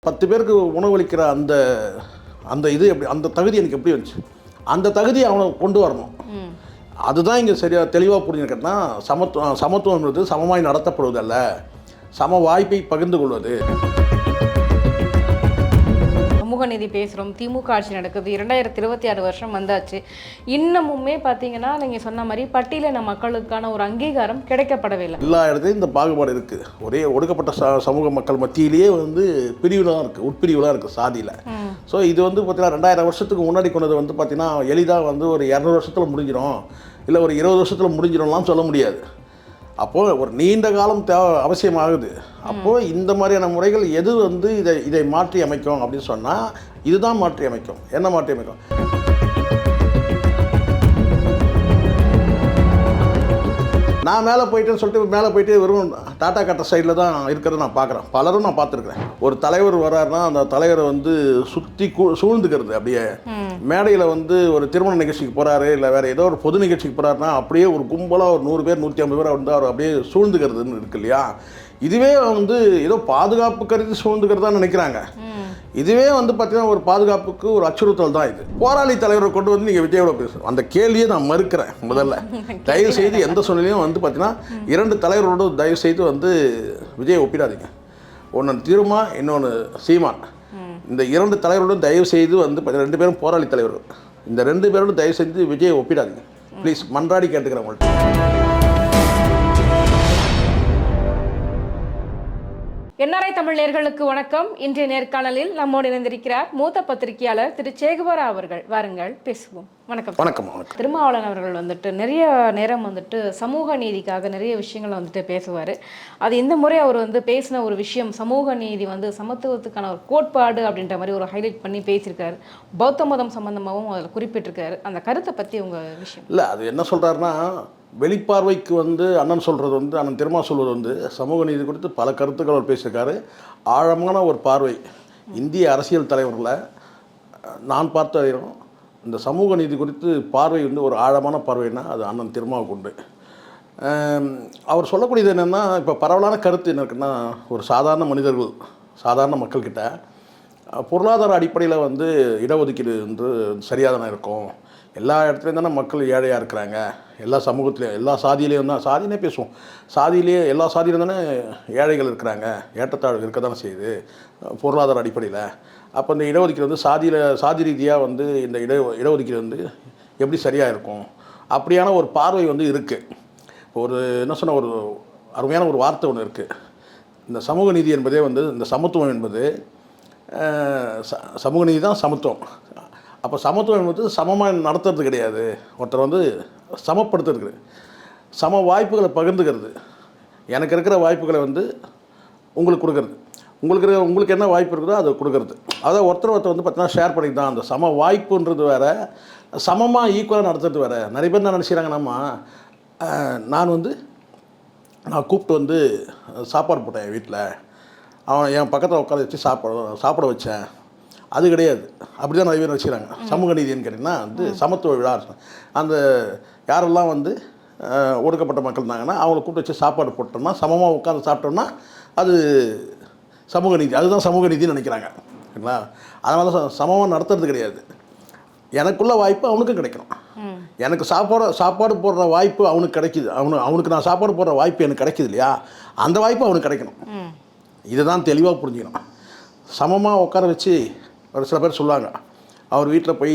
10 பேருக்கு உணவளிக்கிற அந்த அந்த இது எப்படி, அந்த தகுதி எனக்கு எப்படி வந்துச்சு? அந்த தகுதியை அவனை கொண்டு வரணும். அதுதான் இங்கே சரியாக தெளிவாக புரிஞ்சுக்கிட்டா, சமத்துவம்ன்றது சமமாய் நடத்தப்படுவதல்ல, சம வாய்ப்பை பகிர்ந்து கொள்வது. சமூக நீதி பேசுகிறோம், திமுக ஆட்சி நடக்குது, 2026 வருஷம் வந்தாச்சு. இன்னமுமே பார்த்தீங்கன்னா நீங்கள் சொன்ன மாதிரி பட்டியலின மக்களுக்கான ஒரு அங்கீகாரம் கிடைக்கப்படவே இல்லை. எல்லா இடத்துலையும் இந்த பாகுபாடு இருக்குது. ஒரே ஒடுக்கப்பட்ட சமூக மக்கள் மத்தியிலேயே பிரிவுலாம் இருக்குது, உட்பிரிவுலாம் இருக்குது சாதியில். ஸோ இது பார்த்தீங்கன்னா 2000 வருஷத்துக்கு முன்னாடி கொண்டது பார்த்தீங்கன்னா எளிதாக ஒரு 200 வருஷத்தில் முடிஞ்சிடும், இல்லை ஒரு 20 வருஷத்தில் முடிஞ்சிடும்லாம் சொல்ல முடியாது. அப்போது ஒரு நீண்ட காலம் அவசியமாகுது. அப்போது இந்த மாதிரியான முறைகள் எது இதை மாற்றி அமைக்கும் அப்படின்னு சொன்னால் இதுதான் மாற்றி அமைக்கும். என்ன மாற்றி அமைக்கும்? நான் மேலே போயிட்டேன்னு சொல்லிட்டு மேலே போயிட்டு வெறும் டாட்டா கட்ட சைடில் தான் இருக்கிறத நான் பார்க்குறேன். பலரும் நான் பார்த்துருக்குறேன். ஒரு தலைவர் வர்றாருன்னா அந்த தலைவரை சுற்றி சூழ்ந்துக்கிறது. அப்படியே மேடையில் ஒரு திருமண நிகழ்ச்சிக்கு போகிறாரு, இல்லை வேறு ஏதோ ஒரு பொது நிகழ்ச்சிக்கு போகிறாருன்னா அப்படியே ஒரு கும்பலாக ஒரு 100 பேர் 150 பேர் அவர் அப்படியே சூழ்ந்துக்கிறதுன்னு இருக்கு இல்லையா? இதுவே ஏதோ பாதுகாப்பு கருதி சூழ்ந்துக்கிறதா நினைக்கிறாங்க. இதுவே பார்த்தீங்கன்னா ஒரு பாதுகாப்புக்கு ஒரு அச்சுறுத்தல் தான். இது போராளி தலைவரை கொண்டு நீங்கள் விஜயோட பேசுகிறோம், அந்த கேள்வியை நான் மறுக்கிறேன். முதல்ல தயவு செய்து எந்த சூழ்நிலையும் பார்த்தீங்கன்னா 2 தலைவரோடு தயவு செய்து விஜயை ஒப்பிடாதீங்க. ஒன்று திருமா, இன்னொன்று சீமான். இந்த 2 தலைவரோடும் தயவு செய்து 2 பேரும் போராளி தலைவர்கள். இந்த 2 பேரோடும் தயவு செய்து விஜயை ஒப்பிடாதீங்க ப்ளீஸ், மன்றாடி கேட்டுக்கிறேன் உங்கள்கிட்ட. என்ஆர்ஐ தமிழ் நேயர்களுக்கு வணக்கம். இன்றைய நேர்காணலில் நம்மோடு இணைந்திருக்கிறார் மூத்த பத்திரிகையாளர் திரு சேகுவரா அவர்கள். வாருங்கள் பேசுவோம். வணக்கம். வணக்கம். திருமாவளவன் அவர்கள் நிறைய நேரம் சமூக நீதிக்காக நிறைய விஷயங்களை பேசுவார். அது இந்த முறை அவர் பேசின ஒரு விஷயம், சமூக நீதி சமத்துவத்துக்கான ஒரு கோட்பாடு அப்படின்ற மாதிரி ஒரு ஹைலைட் பண்ணி பேசியிருக்காரு. பௌத்த மதம் சம்பந்தமாகவும் அதில் குறிப்பிட்டிருக்காரு. அந்த கருத்தை பற்றி உங்கள் விஷயம் இல்லை, அது என்ன சொல்கிறாருன்னா, வெளிப்பார்வைக்கு அண்ணன் சொல்கிறது அண்ணன் திருமா சொல்வது சமூக நீதி குறித்து பல கருத்துக்கள் அவர் பேசியிருக்காரு. ஆழமான ஒரு பார்வை. இந்திய அரசியல் தலைவர்களை நான் பார்த்த வரையும் இந்த சமூக நீதி குறித்து பார்வை ஒரு ஆழமான பார்வைன்னா அது அண்ணன் திருமாவுக்கு உண்டு. அவர் சொல்லக்கூடியது என்னென்னா, இப்போ பரவலான கருத்து என்ன இருக்குன்னா, ஒரு சாதாரண மனிதர்கள், சாதாரண மக்கள்கிட்ட பொருளாதார அடிப்படையில் இடஒதுக்கீடு சரியாக இருக்கும். எல்லா இடத்துலையும் தானே மக்கள் ஏழையாக இருக்கிறாங்க. எல்லா சமூகத்துலேயும் எல்லா சாதியிலையும் தான், சாதினே பேசுவோம், சாதியிலேயே எல்லா சாதியிலும் தானே ஏழைகள் இருக்கிறாங்க, ஏற்றத்தாழ்வு இருக்க தானே செய்யுது பொருளாதார அடிப்படையில். அப்போ இந்த இடஒதுக்கீடு சாதி ரீதியாக இந்த இடஒதுக்கீடு எப்படி சரியாக இருக்கும்? அப்படியான ஒரு பார்வை இருக்குது. ஒரு என்ன சொன்ன ஒரு அருமையான ஒரு வார்த்தை ஒன்று இருக்குது. இந்த சமூக நீதி என்பதே இந்த சமத்துவம் என்பது சமூக நீதி தான் சமத்துவம். அப்போ சமத்துவம் என்பது சமமாக நடத்துறது கிடையாது, ஒருத்தர் சமப்படுத்துறது, சம வாய்ப்புகளை பகிர்ந்துக்கிறது. எனக்கு இருக்கிற வாய்ப்புகளை உங்களுக்கு கொடுக்கறது, உங்களுக்கு என்ன வாய்ப்பு இருக்குதோ அதை கொடுக்கறது. அதாவது ஒருத்தர் பார்த்தீங்கன்னா ஷேர் பண்ணி தான். அந்த சம வாய்ப்புன்றது வேறு, சமமாக ஈக்குவலாக நடத்துறது வேறு. நிறைய பேர் என்ன நினச்சிக்கிறாங்க, நான் கூப்பிட்டு சாப்பாடு போட்டேன் என் வீட்டில், அவன் என் பக்கத்தில் உட்கார வச்சு சாப்பிட வச்சேன். அது கிடையாது. அப்படி தான் நிறைய பேர் வச்சுக்கிறாங்க. சமூக நீதினு கேட்டிங்கன்னா சமத்துவ விழா. அந்த யாரெல்லாம் ஒடுக்கப்பட்ட மக்கள் இருந்தாங்கன்னா அவங்கள கூப்பிட்டு வச்சு சாப்பாடு போட்டோம்னா, சமமாக உட்காந்து சாப்பிட்டோம்னா அது சமூக நீதி. அதுதான் சமூக நீதினு நினைக்கிறாங்க. சரிங்களா? அதனால தான் சமமாக நடத்துறது கிடையாது. எனக்குள்ள வாய்ப்பு அவனுக்கும் கிடைக்கணும். எனக்கு சாப்பாடு போடுற வாய்ப்பு அவனுக்கு கிடைக்கிது, அவனுக்கு நான் சாப்பாடு போடுற வாய்ப்பு எனக்கு கிடைக்கிது இல்லையா? அந்த வாய்ப்பு அவனுக்கு கிடைக்கணும். இதுதான் தெளிவாக புரிஞ்சுக்கணும். சமமாக உட்கார வச்சு ஒரு சில பேர் சொல்லுவாங்க, அவர் வீட்டில் போய்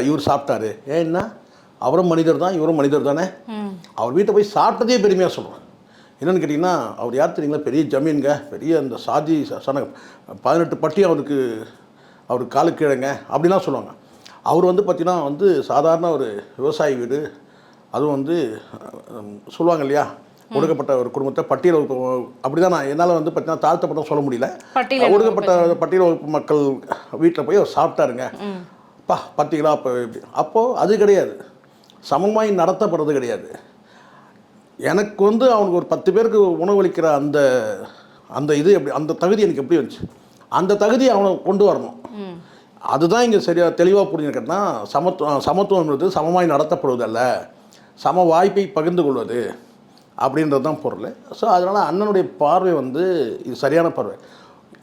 இவர் சாப்பிட்டாரு. ஏன்னா அவரும் மனிதர் தான், இவரும் மனிதர் தானே. அவர் வீட்டை போய் சாப்பிட்டதே பெருமையாக சொல்லுவேன். என்னென்னு கேட்டிங்கன்னா, அவர் யார் தெரியுங்களா? பெரிய ஜமீனுங்க, பெரிய அந்த சாதி 18 பட்டி அவருக்கு காலுக்கு கீழங்க அப்படிலாம் சொல்லுவாங்க. அவர் பார்த்திங்கன்னா சாதாரண ஒரு விவசாயி வீடு, அதுவும் சொல்லுவாங்க இல்லையா, ஒடுக்கப்பட்ட ஒரு குடும்பத்தை பட்டியல் வகுப்பு. அப்படி தான் நான் என்னால் பார்த்தீங்கன்னா தாழ்த்தப்பட்ட சொல்ல முடியல. ஒடுக்கப்பட்ட பட்டியல் வகுப்பு மக்கள் வீட்டில் போய் அவர் சாப்பிட்டாருங்க. பார்த்தீங்களா? அப்போது அது கிடையாது, சமமாய் நடத்தப்படுறது கிடையாது. எனக்கு அவனுக்கு ஒரு 10 பேருக்கு உணவளிக்கிற அந்த இது எப்படி, அந்த தகுதி எனக்கு எப்படி வந்துச்சு? அந்த தகுதியை அவனை கொண்டு வரணும். அதுதான் இங்கே சரியாக தெளிவாக புரிஞ்சுக்கிட்டா, சமத்துவம்ன்றது சமமாய் நடத்தப்படுவதல்ல, சம வாய்ப்பை பகிர்ந்து கொள்வது அப்படின்றது தான் பொருள். ஸோ அதனால் அண்ணனுடைய பார்வை இது சரியான பார்வை.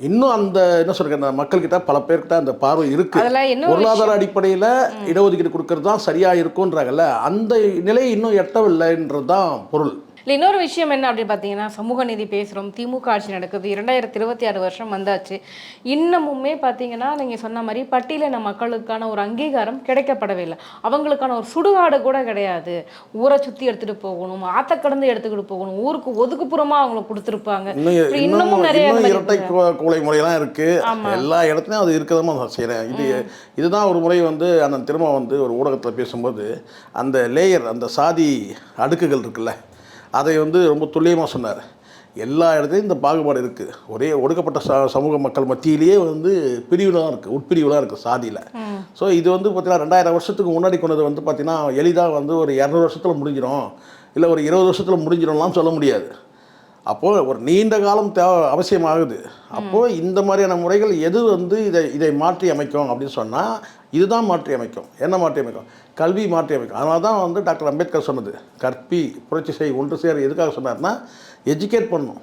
இன்னும் அந்த என்ன சொல்கிறேன் மக்கள்கிட்ட பல பேர்கிட்ட அந்த பார்வை இருக்குது. அதில் இன்னொரு பொருளாதார அடிப்படையில் இடஒதுக்கீடு கொடுக்கறது தான் சரியாக இருக்குன்றாங்கல்ல, அந்த நிலை இன்னும் எட்டவில்லைன்றது தான் பொருள். இல்லை, இன்னொரு விஷயம் என்ன அப்படின்னு பார்த்தீங்கன்னா, சமூக நீதி பேசுகிறோம், திமுக ஆட்சி நடக்குது, 2026 வருஷம் வந்தாச்சு. இன்னமுமே பார்த்தீங்கன்னா நீங்கள் சொன்ன மாதிரி பட்டியலின மக்களுக்கான ஒரு அங்கீகாரம் கிடைக்கப்படவே இல்லை. அவங்களுக்கான ஒரு சுடுகாடு கூட கிடையாது. ஊரை சுற்றி எடுத்துகிட்டு போகணும், ஆற்ற கடந்து எடுத்துக்கிட்டு போகணும், ஊருக்கு ஒதுக்குப்புறமாக அவங்களுக்கு கொடுத்துருப்பாங்க. இன்னமும் நிறைய இரட்டை கோலை முறையெல்லாம் இருக்குது. எல்லா இடத்துலையும் அது இருக்கதான் நான் செய்கிறேன். இதுதான் ஒரு முறை வந்து அண்ணன் திரும்ப வந்து ஒரு ஊடகத்தில் பேசும்போது அந்த லேயர், அந்த சாதி அடுக்குகள் இருக்குல்ல, அதை வந்து ரொம்ப துல்லியமாக சொன்னார். எல்லா இடத்துலையும் இந்த பாகுபாடு இருக்குது. ஒரே ஒடுக்கப்பட்ட சமூக மக்கள் மத்தியிலேயே வந்து பிரிவுலாம் இருக்குது, உட்பிரிவுலாம் இருக்குது சாதியில். ஸோ இது வந்து பார்த்திங்கன்னா 2000 வருஷத்துக்கு முன்னாடி கொண்டது வந்து பார்த்திங்கன்னா எளிதாக வந்து ஒரு 200 வருஷத்தில் முடிஞ்சிடும், இல்லை ஒரு 20 வருஷத்தில் முடிஞ்சிடும்லாம் சொல்ல முடியாது. அப்போது ஒரு நீண்ட காலம் அவசியமாகுது. அப்போது இந்த மாதிரியான முறைகள் எது வந்து இதை மாற்றி அமைக்கும் அப்படின்னு சொன்னால் இதுதான் மாற்றி அமைக்கும். என்ன மாற்றி அமைக்கும்? கல்வி மாற்றி அமைக்கும். அதனால தான் வந்து டாக்டர் அம்பேத்கர் சொன்னது, கற்பி புரட்சி செய் ஒன்று சேர். எதுக்காக சொன்னார்னா எஜுகேட் பண்ணணும்.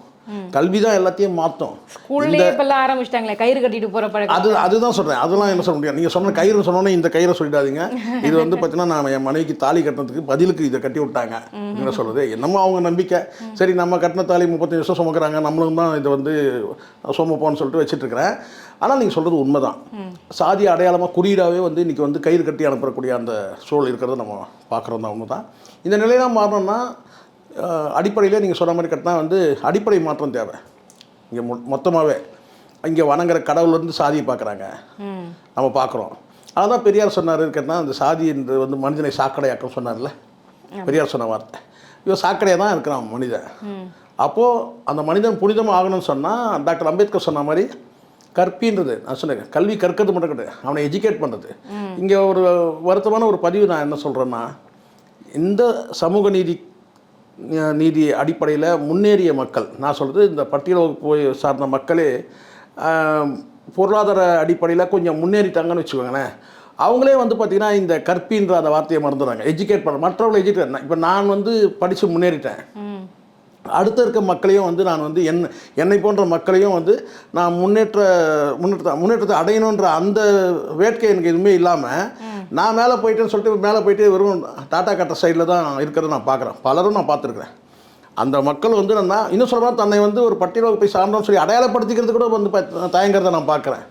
கல்வி தான் எல்லாத்தையும் மாற்றும். ஸ்கூல்லேயே இப்பெல்லாம் ஆரம்பிச்சிட்டாங்களே கயிறு கட்டிட்டு போகிற பழக்கம். அதுதான் சொல்கிறேன். அதெல்லாம் என்ன சொல்ல முடியாது. நீங்கள் சொன்ன கயிறு சொன்னோன்னே இந்த கயிறை சொல்லிடாதீங்க. இது வந்து பார்த்தீங்கன்னா நான் என் மனைவிக்கு தாலி கட்டினதுக்கு பதிலுக்கு இதை கட்டி விட்டாங்க. என்ன சொல்கிறது, என்னமோ அவங்க நம்பிக்கை. சரி, நம்ம கட்டின தாலி 35 வருஷம் சுமக்கிறாங்க, நம்மளும் தான் இதை வந்து சுமப்போன்னு சொல்லிட்டு வச்சுட்ருக்கிறேன். ஆனால் நீங்கள் சொல்கிறது உண்மை தான். சாதி அடையாளமாக குறியீடாகவே வந்து இன்றைக்கி வந்து கயிறு கட்டி அனுப்பக்கூடிய அந்த சூழல் இருக்கிறத நம்ம பார்க்குறோம் தான். உண்மை தான். இந்த நிலையெல்லாம் மாறணும்னா அடிப்படையில் நீங்கள் சொன்ன மாதிரி கட்டினா வந்து அடிப்படை மாற்றம் தேவை. இங்கே மொத்தமாகவே இங்கே வணங்குற கடவுள்லேருந்து சாதியை பார்க்குறாங்க, நம்ம பார்க்குறோம். அதான் பெரியார் சொன்னார் கேட்டால், அந்த சாதி என்று வந்து மனிதனை சாக்கடையாக்கம் சொன்னார்ல, பெரியார் சொன்ன வார்த்தை. இவன் சாக்கடையாக தான் இருக்கிறான் மனிதன். அப்போது அந்த மனிதன் புனிதமாக ஆகணும்னு சொன்னால் டாக்டர் அம்பேத்கர் சொன்ன மாதிரி கற்பின்றது, நான் சொன்னேன், கல்வி கற்கிறது மட்டும் கிடையாது, அவனை எஜுகேட் பண்ணுறது. இங்கே ஒரு வருத்தமான ஒரு பதிவு நான் என்ன சொல்கிறேன்னா, இந்த சமூக நீதி அடிப்படையில் முன்னேறிய மக்கள், நான் சொல்கிறது இந்த பட்டியல் வகுப்பு சார்ந்த மக்களே பொருளாதார அடிப்படையில் கொஞ்சம் முன்னேறிட்டாங்கன்னு வச்சுக்கோங்களேன். அவங்களே வந்து பார்த்திங்கன்னா இந்த கற்பின்ற அந்த வார்த்தையை மறந்துடுறாங்க. எஜுகேட் பண்ண மற்றவங்களை எஜுகேட். இப்போ நான் வந்து படித்து முன்னேறிட்டேன், அடுத்த இருக்க மக்களையும் வந்து நான் வந்து என்னை போன்ற மக்களையும் வந்து நான் முன்னேற்றத்தை அடையணுன்ற அந்த வேட்கை எனக்கு எதுவுமே இல்லாமல் நான் மேலே போயிட்டேன்னு சொல்லிட்டு மேலே போயிட்டு வெறும் டாட்டா கட்ட சைடில் தான் இருக்கிறத நான் பார்க்குறேன். பலரும் நான் பார்த்துருக்குறேன். அந்த மக்கள் வந்து நான் இன்னும் சொல்கிறேன், தன்னை வந்து ஒரு பட்டியல் வகுப்பை சார்ந்தோன்னு சொல்லி அடையாளப்படுத்திக்கிறது கூட வந்து தயங்கிறத நான் பார்க்குறேன்.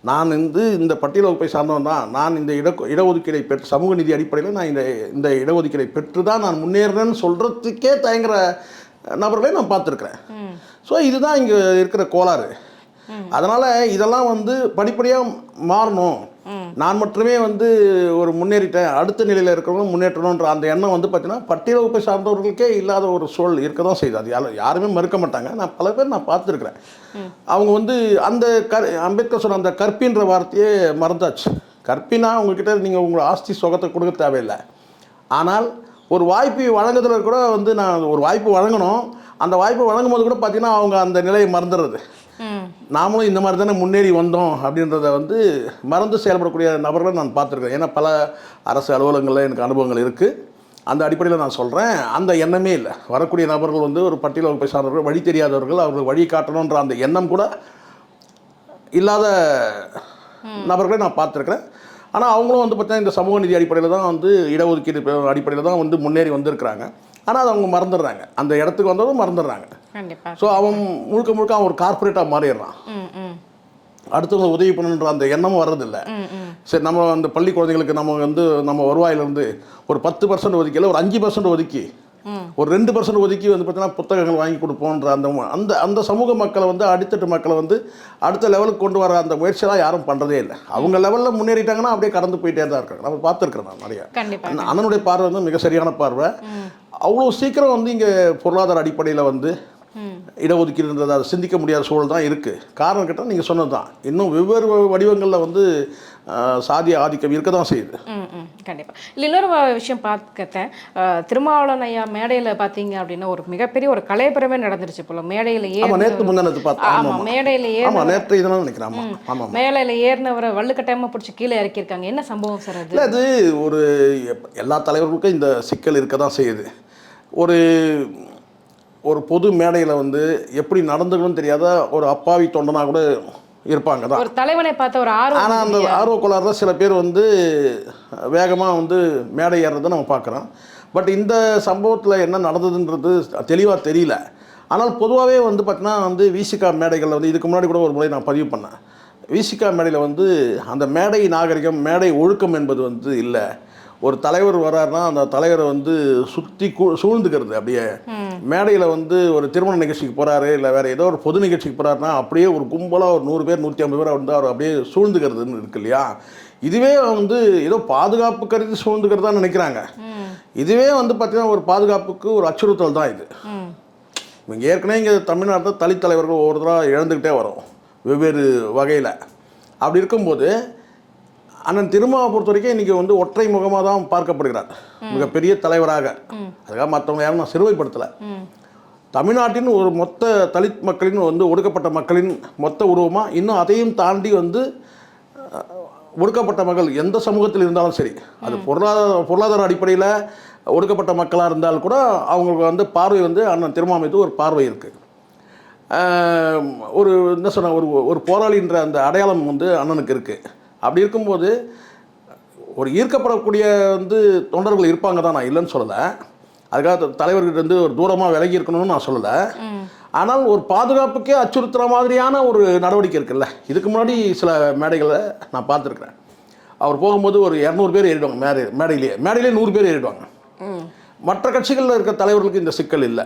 நான் வந்து இந்த பட்டியல் வகுப்பை சார்ந்தவன் தான், நான் இந்த இடஒதுக்கீடை பெற்று சமூக நீதி அடிப்படையில் நான் இந்த இடஒதுக்கீடை பெற்று தான் நான் முன்னேறேன்னு சொல்கிறதுக்கே தயங்குற நபர்களே நான் பார்த்துருக்குறேன். ஸோ இதுதான் இங்கே இருக்கிற கோளாறு. அதனால் இதெல்லாம் வந்து படிப்படியாக மாறணும். நான் மட்டுமே வந்து ஒரு முன்னேறிட்டேன், அடுத்த நிலையில் இருக்கிறவங்க முன்னேற்றணுன்ற அந்த எண்ணம் வந்து பார்த்தீங்கன்னா பட்டியல் வகுப்பை சார்ந்தவர்களுக்கே இல்லாத ஒரு சூழல் இருக்க தான் செய்யுது. அது யாருமே மறுக்க மாட்டாங்க. நான் பல பேர் நான் பார்த்துருக்குறேன். அவங்க வந்து அந்த அம்பேத்கர் சொன்ன அந்த கற்பின்ற வார்த்தையே மறந்தாச்சு. கற்பினா உங்ககிட்ட நீங்கள் உங்களை ஆஸ்தி சுகத்தை கொடுக்க தேவையில்லை. ஆனால் ஒரு வாய்ப்பை வழங்குறதுல கூட வந்து நான் ஒரு வாய்ப்பு வழங்கணும். அந்த வாய்ப்பை வழங்கும் போது கூட பார்த்தீங்கன்னா அவங்க அந்த நிலையை மறந்துடுறது. நாமளும் இந்த மாதிரி தானே முன்னேறி வந்தோம் அப்படின்றத வந்து மறந்து செயல்படக்கூடிய நபர்களை நான் பார்த்துருக்கேன். ஏன்னா பல அரசு அலுவலகங்களில் எனக்கு அனுபவங்கள் இருக்குது. அந்த அடிப்படையில் நான் சொல்கிறேன், அந்த எண்ணமே இல்லை. வரக்கூடிய நபர்கள் வந்து ஒரு பட்டியல் வகுப்பை சார்ந்தவர்கள், வழி தெரியாதவர்கள், அவர்கள் வழி காட்டணுன்ற அந்த எண்ணம் கூட இல்லாத நபர்களை நான் பார்த்துருக்குறேன். ஆனால் அவங்களும் வந்து பார்த்தீங்கன்னா இந்த சமூக நீதி அடிப்படையில் தான் வந்து இடஒதுக்கீடு அடிப்படையில் தான் வந்து முன்னேறி வந்திருக்கிறாங்க. ஆனால் அதை அவங்க மறந்துடுறாங்க, அந்த இடத்துக்கு வந்ததும் மறந்துடுறாங்க. ஸோ அவன் முழுக்க அவன் ஒரு கார்பரேட்டாக மாறிடுறான். அடுத்தவங்க உதவி பண்ணணுன்ற அந்த எண்ணமும் வர்றதில்லை. சரி, நம்ம அந்த பள்ளி குழந்தைங்களுக்கு நம்ம வந்து நம்ம வருவாயிலிருந்து ஒரு 10% ஒதுக்கல, ஒரு 5% ஒதுக்கி, ஒரு 2% ஒதுக்கி வந்து பார்த்தீங்கன்னா புத்தகங்கள் வாங்கி கொடுப்போன்ற அந்த அந்த சமூக மக்களை வந்து அடித்தட்டு மக்களை வந்து அடுத்த லெவலுக்கு கொண்டு வர அந்த முயற்சியெல்லாம் யாரும் பண்ணுறதே இல்லை. அவங்க லெவலில் முன்னேறிட்டாங்கன்னா அப்படியே கடந்து போயிட்டே தான் இருக்காங்க. நம்ம பார்த்துருக்குறேன் நான் நிறையா. அண்ணனுடைய பார்வை வந்து மிக சரியான பார்வை. அவ்வளோ சீக்கிரம் வந்து இங்கே பொருளாதார அடிப்படையில் வந்து இடஒதுக்கீடுன்றது அதை சிந்திக்க முடியாத சூழல் தான் இருக்குது. காரணம் கேட்டால் நீங்கள் சொன்னது தான், இன்னும் வெவ்வேறு வடிவங்களில் வந்து சாதிய ஆதிக்கம் இருக்க தான் செய்யுது. கண்டிப்பாக. இல்லை, இன்னொரு விஷயம் பார்த்துக்கத்தேன், திருமாவளவன் ஐயா மேடையில் பார்த்தீங்க அப்படின்னா ஒரு மிகப்பெரிய ஒரு கலைபுரமே நடந்துருச்சு போல. மேடையில் நேற்று முந்தானத்து பார்த்தோம். மேடையில் நேற்று இதெல்லாம் நினைக்கிறேன். ஆமாம், மேடையில் ஏறினவரை வள்ளுக்கட்டாயமாக பிடிச்சி கீழே இறக்கியிருக்காங்க. என்ன சம்பவம் சார் அது? அது ஒரு எல்லா தலைவர்களுக்கும் இந்த சிக்கல் இருக்க தான் செய்யுது. ஒரு பொது மேடையில் வந்து எப்படி நடந்துக்கணும்னு தெரியாத ஒரு அப்பாவி தொண்டனாக கூட இருப்பாங்க தான். ஒரு தலைவனை பார்த்த ஒரு ஆனால் ஆர்வம் அந்த ஆர்வக்கோளாறுல சில பேர் வந்து வேகமாக வந்து மேடை ஏறுறதை நம்ம பார்க்குறோம். பட் இந்த சம்பவத்தில் என்ன நடந்ததுன்றது தெளிவாக தெரியல. ஆனால் பொதுவாகவே வந்து பார்த்தீங்கன்னா வந்து விசிகா மேடைகளில் வந்து இதுக்கு முன்னாடி கூட ஒரு முறை நான் பதிவு பண்ணேன். விசிகா மேடையில் வந்து அந்த மேடை நாகரிகம், மேடை ஒழுக்கம் என்பது வந்து இல்லை. ஒரு தலைவர் வர்றாருன்னா அந்த தலைவரை வந்து சுற்றி சூழ்ந்துக்கிறது. அப்படியே மேடையில் வந்து ஒரு திருமண நிகழ்ச்சிக்கு போகிறாரு, இல்லை வேறு ஏதோ ஒரு பொது நிகழ்ச்சிக்கு போகிறாருன்னா அப்படியே ஒரு கும்பலாக ஒரு 100 பேர் 150 பேர் வந்து அவர் அப்படியே சூழ்ந்துக்கிறதுன்னு இருக்கு இல்லையா. இதுவே வந்து ஏதோ பாதுகாப்பு கருதி சூழ்ந்துக்கிறதா நினைக்கிறாங்க. இதுவே வந்து பார்த்தீங்கன்னா ஒரு பாதுகாப்புக்கு ஒரு அச்சுறுத்தல் தான் இது. இங்கே ஏற்கனவே இங்கே தமிழ்நாட்டில் தலித் தலைவர்கள் ஒவ்வொருத்தராக இழந்துக்கிட்டே வரும் வெவ்வேறு வகையில். அப்படி இருக்கும்போது அண்ணன் திருமாவை பொறுத்த வரைக்கும் இன்றைக்கி வந்து ஒற்றை முகமாக தான் பார்க்கப்படுகிறார், மிகப்பெரிய தலைவராக. அதுக்காக மற்றவங்க யாரும் நான் சிறுமைப்படுத்தலை. தமிழ்நாட்டின் ஒரு மொத்த தலித் மக்களின் வந்து ஒடுக்கப்பட்ட மக்களின் மொத்த உருவமாக, இன்னும் அதையும் தாண்டி வந்து ஒடுக்கப்பட்ட மக்கள் எந்த சமூகத்தில் இருந்தாலும் சரி, அது பொருளாதார அடிப்படையில் ஒடுக்கப்பட்ட மக்களாக இருந்தால் கூட அவங்களுக்கு வந்து பார்வை வந்து அண்ணன் திருமா மீது ஒரு பார்வை இருக்குது. ஒரு என்ன சொன்ன ஒரு போராளின்ற அந்த அடையாளம் வந்து அண்ணனுக்கு இருக்குது. அப்படி இருக்கும்போது ஒரு ஈர்க்கப்படக்கூடிய வந்து தொண்டர்கள் இருப்பாங்க தான், நான் இல்லைன்னு சொல்லலை. அதுக்காக தலைவர்கிட்ட வந்து ஒரு தூரமாக விலகி இருக்கணும்னு நான் சொல்லலை. ஆனால் ஒரு பாதுகாப்புக்கே அச்சுறுத்துகிற மாதிரியான ஒரு நடவடிக்கை இருக்குல்ல. இதுக்கு முன்னாடி சில மேடைகளை நான் பார்த்துருக்குறேன். அவர் போகும்போது ஒரு 200 பேர் ஏறிடுவாங்க மேடையிலேயே 100 பேர் ஏறிடுவாங்க. மற்ற கட்சிகளில் இருக்க தலைவர்களுக்கு இந்த சிக்கல் இல்லை.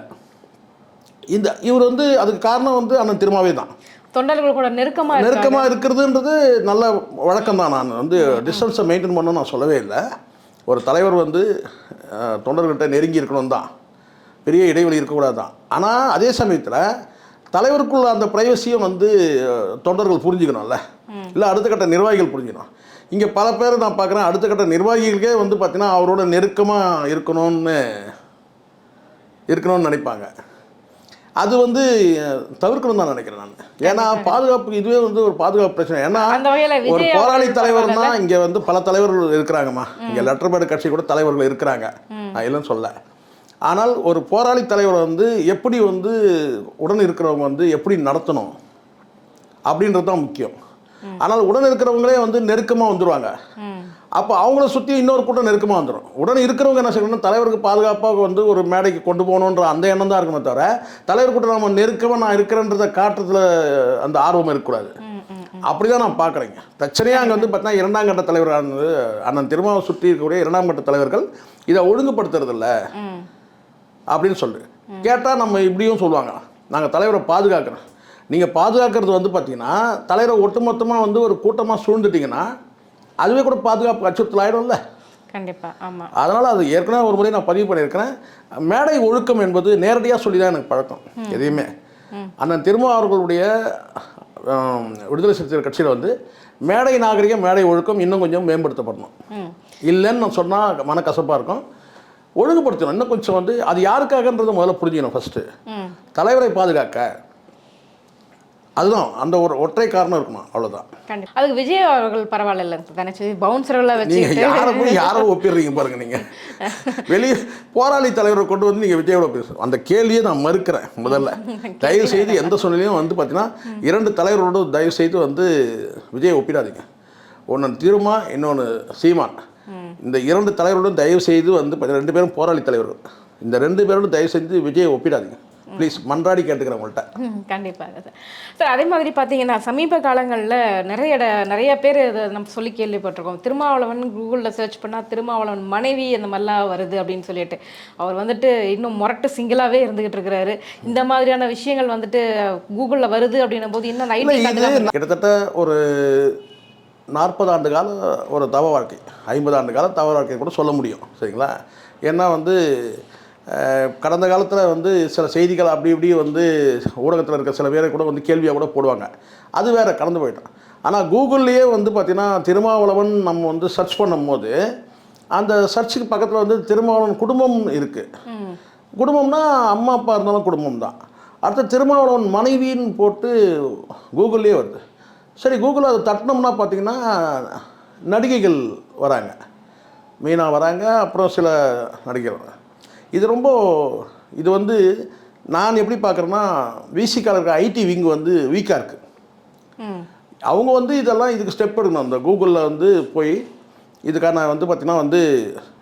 இவர் வந்து அதுக்கு காரணம் வந்து அண்ணன் திருமாவே தான். தொண்டர்கள் கூட நெருக்கமாக இருக்கிறதுன்றது நல்ல வழக்கம் தான். நான் வந்து டிஸ்டன்ஸை மெயின்டைன் பண்ணணும்னு நான் சொல்லவே இல்லை. ஒரு தலைவர் வந்து தொண்டர்கிட்ட நெருங்கி இருக்கணும் தான், பெரிய இடைவெளி இருக்கக்கூடாது தான். ஆனால் அதே சமயத்தில் தலைவருக்குள்ள அந்த ப்ரைவசியும் வந்து தொண்டர்கள் புரிஞ்சுக்கணும்ல, இல்லை அடுத்த கட்ட நிர்வாகிகள் புரிஞ்சுக்கணும். இங்கே பல பேர் நான் பார்க்குறேன், அடுத்த கட்ட நிர்வாகிகளுக்கே வந்து பார்த்தீங்கன்னா அவரோட நெருக்கமாக இருக்கணும்னு நினைப்பாங்க. அது வந்து தவிர்க்கணும் தான் நினைக்கிறேன் நான். ஏன்னா பாதுகாப்பு இதுவே வந்து ஒரு பாதுகாப்பு பிரச்சனை. ஏன்னா ஒரு போராளி தலைவர்னா இங்கே வந்து பல தலைவர்கள் இருக்கிறாங்கம்மா. இங்கே லெட்டர் பேட் கட்சி கூட தலைவர்கள் இருக்கிறாங்க, நான் இல்லைன்னு சொல்ல. ஆனால் ஒரு போராளி தலைவர் வந்து எப்படி வந்து உடன் இருக்கிறவங்க வந்து எப்படி நடத்தணும் அப்படின்றது தான் முக்கியம். ஆனால் உடன் இருக்கிறவங்களே வந்து நெருக்கமாக வந்துடுவாங்க. அப்போ அவங்கள சுற்றி இன்னொரு கூட்டம் நெருக்கமாக வந்துடும். உடனே இருக்கிறவங்க என்ன செய்யணும்னா தலைவருக்கு பாதுகாப்பாக வந்து ஒரு மேடைக்கு கொண்டு போகணுன்ற அந்த எண்ணம் தான் இருக்கணும் தவிர தலைவர் கூட்டம் நம்ம நெருக்கமாக நான் இருக்கிறேன்றதை காட்டுறதுல அந்த ஆர்வம் இருக்கக்கூடாது. அப்படி தான் நான் பார்க்குறேங்க. பிரச்சனையாக அங்கே வந்து பார்த்தீங்கன்னா 2ஆம் கட்ட தலைவரானது அண்ணன் திருமாவை சுற்றி இருக்கக்கூடிய 2ஆம் கட்ட தலைவர்கள் இதை ஒழுங்குபடுத்துறதில்ல அப்படின்னு சொல்லி கேட்டால் நம்ம இப்படியும் சொல்லுவாங்க, நாங்கள் தலைவரை பாதுகாக்கிறோம். நீங்கள் பாதுகாக்கிறது வந்து பார்த்தீங்கன்னா தலைவரை ஒட்டுமொத்தமாக வந்து ஒரு கூட்டமாக சூழ்ந்துட்டிங்கன்னா அதுவே கூட பாதுகாப்பு அச்சுறுத்தல் ஆகிடும்ல. கண்டிப்பாக, ஆமாம். அதனால் அது ஏற்கனவே ஒரு முறை நான் பதிவு பண்ணியிருக்கிறேன். மேடை ஒழுக்கம் என்பது நேரடியாக சொல்லி தான் எனக்கு பழக்கம் எதையுமே. அண்ணன் திருமா அவர்களுடைய விடுதலை சிறுத்தைகள் கட்சியில் வந்து மேடை நாகரிகம், மேடை ஒழுக்கம் இன்னும் கொஞ்சம் மேம்படுத்தப்படணும். இல்லைன்னு நான் சொன்னால் மனக்கசப்பாக இருக்கும். ஒழுங்குபடுத்தணும் இன்னும் கொஞ்சம். வந்து அது யாருக்காகன்றதை முதல்ல புரிஞ்சுக்கணும். ஃபஸ்ட்டு தலைவரை பாதுகாக்க, அதுதான் அந்த ஒரு ஒற்றை காரணம் இருக்கணும், அவ்வளோதான். அதுக்கு விஜய் அவர்கள் பரவாயில்ல தானே, பவுன்சர்களை வச்சு யாரை ஒப்பிடுறீங்க பாருங்க. நீங்கள் வெளியே போராளி தலைவரை கொண்டு வந்து நீங்கள் விஜயோட பேசுகிறோம், அந்த கேள்வியை நான் மறுக்கிறேன். முதல்ல தயவு செய்து எந்த சூழ்நிலையும் வந்து பார்த்தீங்கன்னா 2 தலைவரோடு தயவு செய்து வந்து விஜயை ஒப்பிடாதீங்க. ஒன்று திருமா, இன்னொன்று சீமான். இந்த 2 தலைவரோடும் தயவு செய்து வந்து 2 பேரும் போராளி தலைவர்கள். இந்த 2 பேரோடும் தயவு செய்து விஜயை ஒப்பிடாதீங்க ப்ளீஸ், மன்றாடி கேட்டுக்கிறேன் உங்கள்கிட்ட. கண்டிப்பாக சார். சார் அதே மாதிரி பார்த்தீங்கன்னா சமீப காலங்களில் நிறைய பேர் இதை நம்ம சொல்லி கேள்விப்பட்டிருக்கோம். திருமாவளவன் கூகுளில் சர்ச் பண்ணால் திருமாவளவன் மனைவி அந்த மாதிரிலாம் வருது அப்படின்னு சொல்லிட்டு அவர் வந்துட்டு இன்னும் முரட்டு சிங்கிளாகவே இருந்துகிட்டு இருக்கிறாரு. இந்த மாதிரியான விஷயங்கள் வந்துட்டு கூகுளில் வருது அப்படின்னும் போது இன்னும் கிட்டத்தட்ட ஒரு 40 ஆண்டு கால ஒரு தவ வாழ்க்கை, 50 ஆண்டு கால தவ வாழ்க்கை கூட சொல்ல முடியும், சரிங்களா? ஏன்னா வந்து கடந்த காலத்தில் வந்து சில செய்திகள் அப்படி இப்படி வந்து ஊடகத்தில் இருக்க சில பேரை கூட வந்து கேள்வியாக கூட போடுவாங்க, அது வேறு கடந்து போயிட்டோம். ஆனால் கூகுள்லேயே வந்து பார்த்திங்கன்னா திருமாவளவன் நம்ம வந்து சர்ச் பண்ணும்போது அந்த சர்ச்சுக்கு பக்கத்தில் வந்து திருமாவளவன் குடும்பம் இருக்குது. குடும்பம்னா அம்மா அப்பா இருந்தாலும் குடும்பம் தான். அடுத்த திருமாவளவன் மனைவின்னு போட்டு கூகுள்லேயே வருது. சரி, கூகுளில் அதை தட்டினோம்னா பார்த்திங்கன்னா நடிகைகள் வராங்க, மீனா வராங்க, அப்புறம் சில நடிகைகள் வராங்க. இது வந்து நான் எப்படி பார்க்குறேன்னா விசிகால இருக்க ஐடி விங் வந்து வீக்காக இருக்குது. ம் அவங்க வந்து இதெல்லாம் இதுக்கு ஸ்டெப் எடுக்கணும். அந்த கூகுளில் வந்து போய் இதுக்கான வந்து பார்த்திங்கன்னா வந்து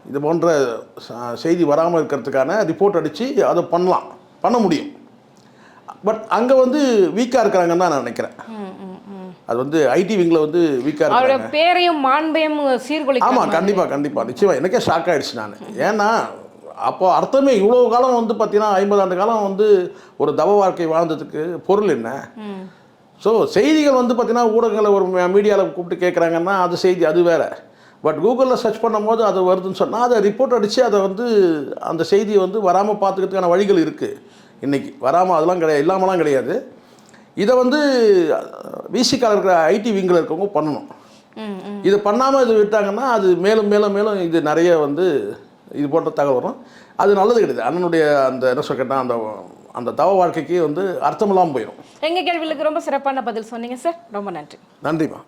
இது போன்ற செய்தி வராமல் இருக்கிறதுக்கான ரிப்போர்ட் அடித்து அதை பண்ண முடியும். பட் அங்கே வந்து வீக்காக இருக்கிறாங்கன்னு தான் நான் நினைக்கிறேன். அது வந்து ஐடி விங்கில் வந்து வீக்காக அவரோட இருக்காங்க. பேரையும் மாண்பையும் சீர்குலைக்க. ஆமாம், கண்டிப்பாக நிச்சயமாக எனக்கே ஷாக் ஆகிடுச்சு நான். ஏன்னா அப்போ அர்த்தமே இவ்வளோ காலம் வந்து பார்த்தீங்கன்னா 50 ஆண்டு காலம் வந்து ஒரு தவ வாழ்க்கை வாழ்ந்ததுக்கு பொருள் என்ன? ஸோ செய்திகள் வந்து பார்த்தீங்கன்னா ஊடகங்களை ஒரு மீடியாவில் கூப்பிட்டு கேட்குறாங்கன்னா அது செய்தி, அது வேறு. பட் கூகுளில் சர்ச் பண்ணும்போது அது வருதுன்னு சொன்னால் அதை ரிப்போர்ட் அடித்து அதை வந்து அந்த செய்தியை வந்து வராமல் பார்த்துக்கிறதுக்கான வழிகள் இருக்குது. இன்றைக்கி வராமல் அதெல்லாம் கிடையாது, இல்லாமலாம் கிடையாது. இதை வந்து விசிகால இருக்கிற ஐடி விங்கில் இருக்கவங்க பண்ணணும். இது பண்ணாமல் இது விட்டாங்கன்னா அது மேலும் மேலும் மேலும் இது நிறைய வந்து இது போன்ற தகவல் வரும். அது நல்லது கிடையாது. அண்ணனுடைய அந்த என்ன சொல்லிட்டா அந்த தவ வாழ்க்கைக்கு வந்து அர்த்தமெல்லாம் போயிடும். எங்கள் கேள்விகளுக்கு ரொம்ப சிறப்பான பதில் சொன்னீங்க சார். ரொம்ப நன்றி. நன்றிம்மா.